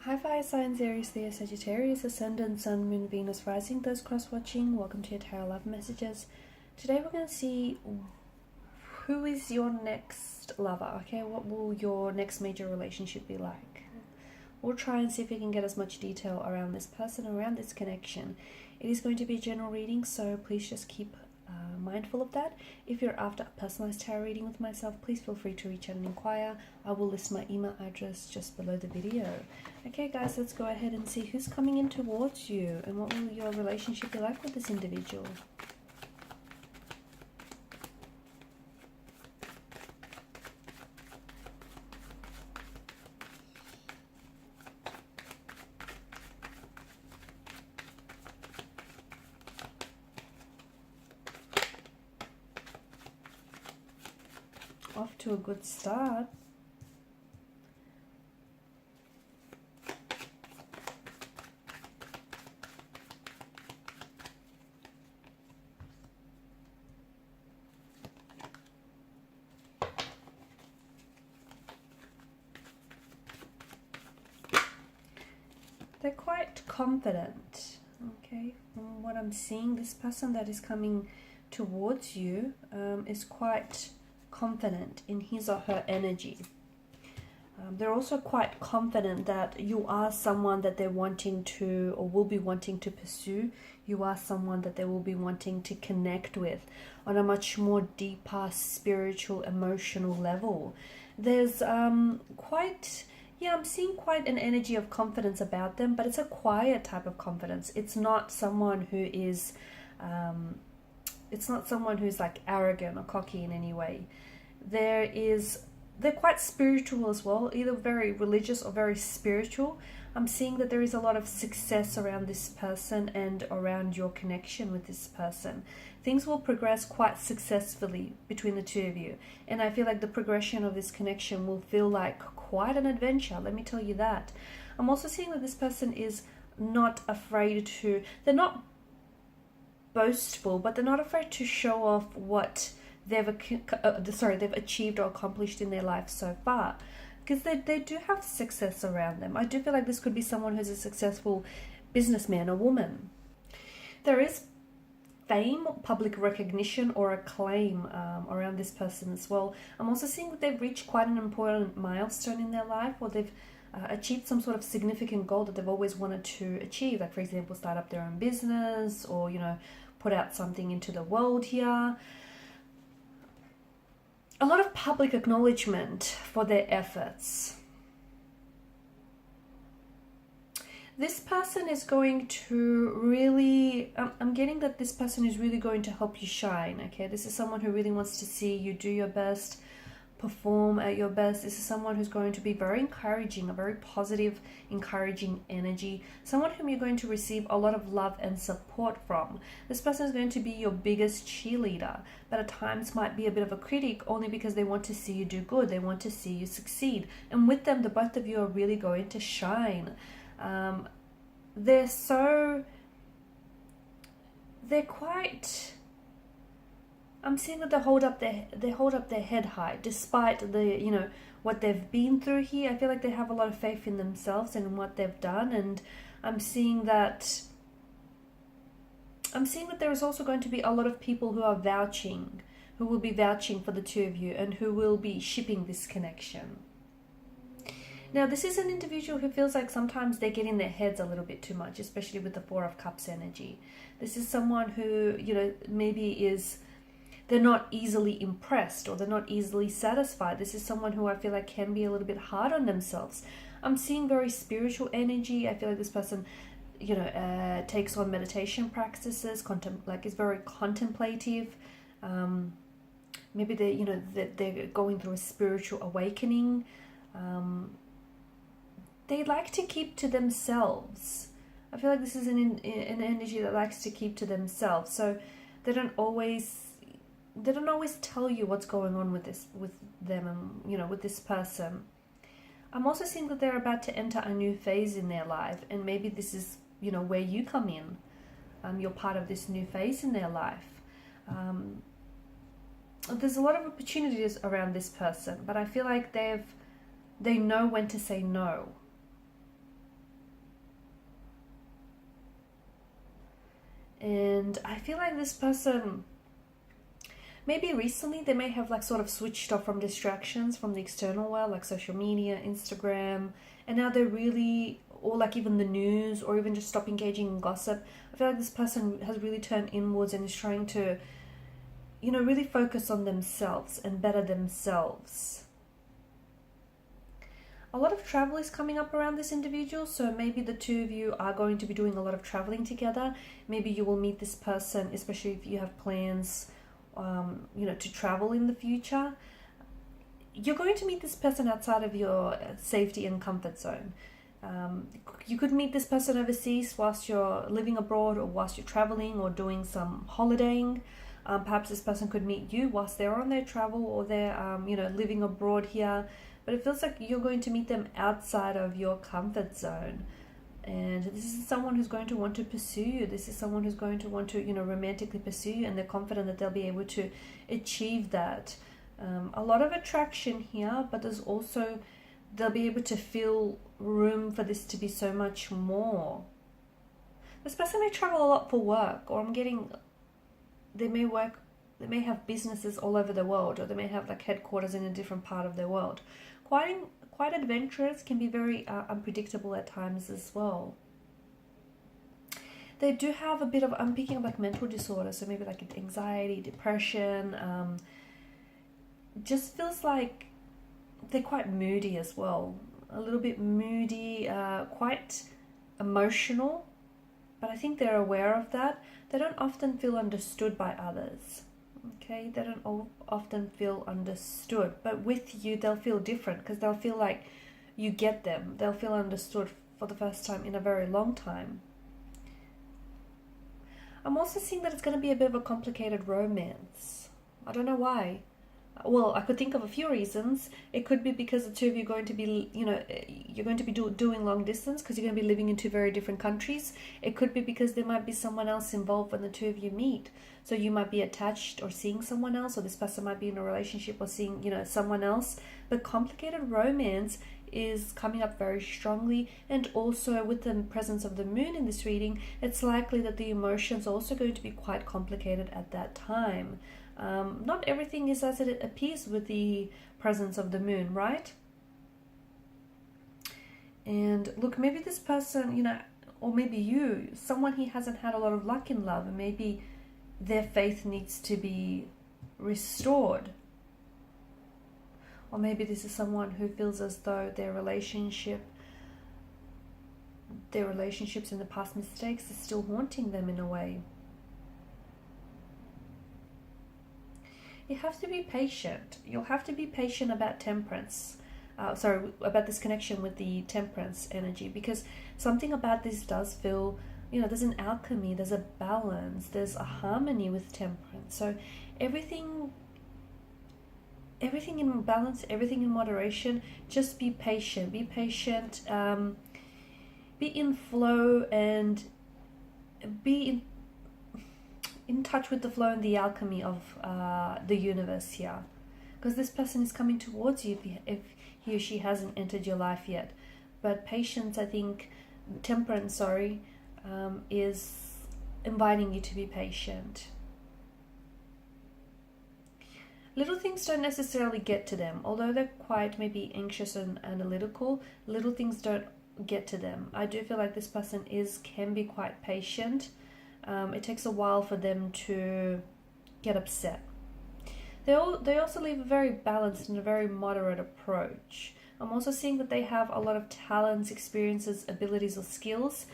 Hi fire signs, Aries, Leo, Sagittarius, Ascendant, Sun, Moon, Venus, Rising, those cross-watching. Welcome to your Tarot Love Messages. Today we're going to see who is your next lover, okay? What will your next major relationship be like? We'll try and see if we can get as much detail around this person, around this connection. It is going to be a general reading, so please just keep mindful of that. If you're after a personalized tarot reading with myself, please feel free to reach out and inquire. I will list my email address just below the video. Okay guys, let's go ahead and see who's coming in towards you and what will your relationship be like with this individual. Off to a good start. They're quite confident, okay? From what I'm seeing, this person that is coming towards you is quite confident in his or her energy. They're also quite confident that you are someone that they're wanting to or will be wanting to pursue. You are someone that they will be wanting to connect with on a much more deeper spiritual, emotional level. There's quite... yeah, I'm seeing quite an energy of confidence about them, but it's a quiet type of confidence. It's not someone who is, it's not someone who's like arrogant or cocky in any way. They're quite spiritual as well, either very religious or very spiritual. I'm seeing that there is a lot of success around this person and around your connection with this person. Things will progress quite successfully between the two of you. And I feel like the progression of this connection will feel like quite an adventure, let me tell you that. I'm also seeing that this person is not afraid to, they're not boastful, but they're not afraid to show off what they've achieved or accomplished in their life so far, because they do have success around them. I do feel like this could be someone who's a successful businessman or woman. There is fame, public recognition or acclaim around this person as well. I'm also seeing that they've reached quite an important milestone in their life, or they've achieved some sort of significant goal that they've always wanted to achieve, like for example start up their own business, or put out something into the world here. A lot of public acknowledgement for their efforts. This person is going to really, I'm getting that this person is really going to help you shine, okay? This is someone who really wants to see you do your best, perform at your best. This is someone who's going to be very encouraging, a very positive, encouraging energy. Someone whom you're going to receive a lot of love and support from. This person is going to be your biggest cheerleader, but at times might be a bit of a critic, only because they want to see you do good. They want to see you succeed. And with them, the both of you are really going to shine. They're quite... I'm seeing that they hold up their head high despite the what they've been through here. I feel like they have a lot of faith in themselves and in what they've done, and I'm seeing that there is also going to be a lot of people who will be vouching for the two of you and who will be shipping this connection. Now, this is an individual who feels like sometimes they get in their heads a little bit too much, especially with the Four of Cups energy. This is someone who, maybe they're not easily impressed, or they're not easily satisfied. This is someone who I feel like can be a little bit hard on themselves. I'm seeing very spiritual energy. I feel like this person, takes on meditation practices, is very contemplative. Maybe they're going through a spiritual awakening. They like to keep to themselves. I feel like this is an energy that likes to keep to themselves. So they don't always tell you what's going on with them and with this person. I'm also seeing that they're about to enter a new phase in their life, and maybe this is where you come in. You're part of this new phase in their life. There's a lot of opportunities around this person, but I feel like they know when to say no. And I feel like this person, maybe recently they may have like sort of switched off from distractions from the external world, like social media, Instagram, and now they're really, or like even the news, or even just stop engaging in gossip. I feel like this person has really turned inwards and is trying to, you know, really focus on themselves and better themselves. A lot of travel is coming up around this individual, so maybe the two of you are going to be doing a lot of traveling together. Maybe you will meet this person, especially if you have plans, you know, to travel in the future. You're going to meet this person outside of your safety and comfort zone. You could meet this person overseas whilst you're living abroad, or whilst you're traveling or doing some holidaying. Perhaps this person could meet you whilst they're on their travel, or they're you know, living abroad here. But it feels like you're going to meet them outside of your comfort zone. And this is someone who's going to want to pursue you. This is someone who's going to want to, you know, romantically pursue you, and they're confident that they'll be able to achieve that. A lot of attraction here, but there's also, they'll be able to feel room for this to be so much more. This person may travel a lot for work, or I'm getting, they may have businesses all over the world, or they may have like headquarters in a different part of the world. Quite adventurous, can be very unpredictable at times as well. They do have a bit of, I'm picking up like mental disorders, so maybe like anxiety, depression. Just feels like they're quite moody as well. A little bit moody, quite emotional, but I think they're aware of that. They don't often feel understood by others. Okay, they don't often feel understood, but with you they'll feel different, because they'll feel like you get them. They'll feel understood for the first time in a very long time. I'm also seeing that it's going to be a bit of a complicated romance. I don't know why. Well, I could think of a few reasons. It could be because the two of you are going to be, you know, you're going to be doing long distance, because you're going to be living in two very different countries. It could be because there might be someone else involved when the two of you meet. So you might be attached or seeing someone else, or this person might be in a relationship or seeing, you know, someone else. But complicated romance is coming up very strongly, and also with the presence of the moon in this reading, it's likely that the emotions are also going to be quite complicated at that time. Not everything is as it appears with the presence of the moon, right? And look, maybe this person, you know, or maybe you, someone he hasn't had a lot of luck in love, and maybe their faith needs to be restored. Or maybe this is someone who feels as though their relationships and the past mistakes are still haunting them in a way. You have to be patient. You'll have to be patient about temperance. About this connection with the temperance energy, because something about this does feel, you know, there's an alchemy, there's a balance, there's a harmony with temperance. So everything in balance, everything in moderation. Just be patient. Be patient. Be in flow, and be in touch with the flow and the alchemy of the universe here, because this person is coming towards you if he or she hasn't entered your life yet. But patience, I think, temperance, is inviting you to be patient. Little things don't necessarily get to them, although they're quite maybe anxious and analytical. Little things don't get to them. I do feel like this person can be quite patient. It takes a while for them to get upset. They also leave a very balanced and a very moderate approach. I'm also seeing that they have a lot of talents, experiences, abilities, or skills.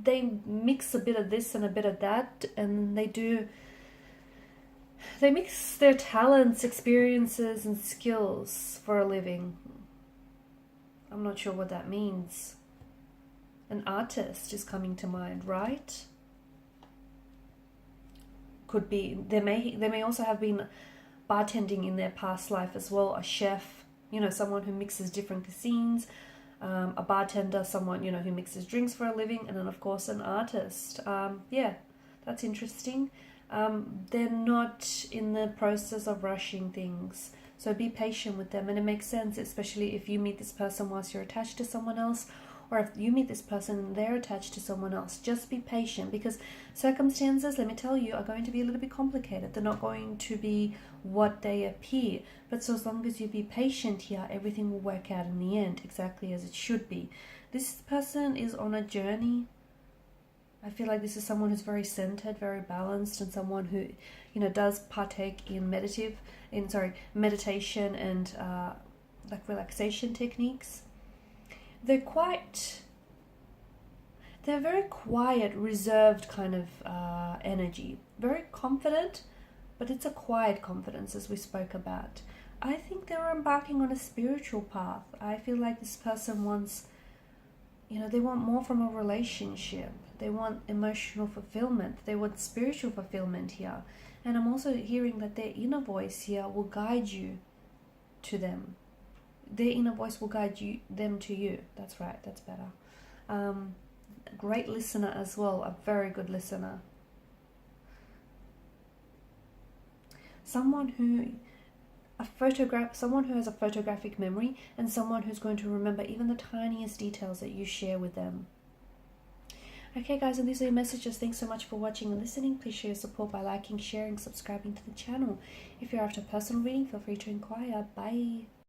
They mix a bit of this and a bit of that, and they mix their talents, experiences, and skills for a living. I'm not sure what that means. An artist is coming to mind, right? Could be. They may also have been bartending in their past life as well. A chef, you know, someone who mixes different cuisines. A bartender, someone, you know, who mixes drinks for a living, and then of course an artist. Yeah, that's interesting. They're not in the process of rushing things, so be patient with them. And it makes sense, especially if you meet this person whilst you're attached to someone else, or if you meet this person and they're attached to someone else, just be patient, because circumstances, let me tell you, are going to be a little bit complicated. They're not going to be what they appear. But so as long as you be patient here, everything will work out in the end exactly as it should be. This person is on a journey. I feel like this is someone who's very centered, very balanced, and someone who, you know, does partake in meditation and like relaxation techniques. They're very quiet, reserved kind of energy. Very confident, but it's a quiet confidence, as we spoke about. I think they're embarking on a spiritual path. I feel like this person wants, you know, they want more from a relationship. They want emotional fulfillment. They want spiritual fulfillment here. And I'm also hearing that their inner voice here will guide you to them. Their inner voice will guide them to you. That's right, that's better. Great listener as well, a very good listener. Someone who has a photographic memory, and someone who's going to remember even the tiniest details that you share with them. Okay guys, and these are your messages. Thanks so much for watching and listening. Please show your support by liking, sharing, subscribing to the channel. If you're after a personal reading, feel free to inquire. Bye.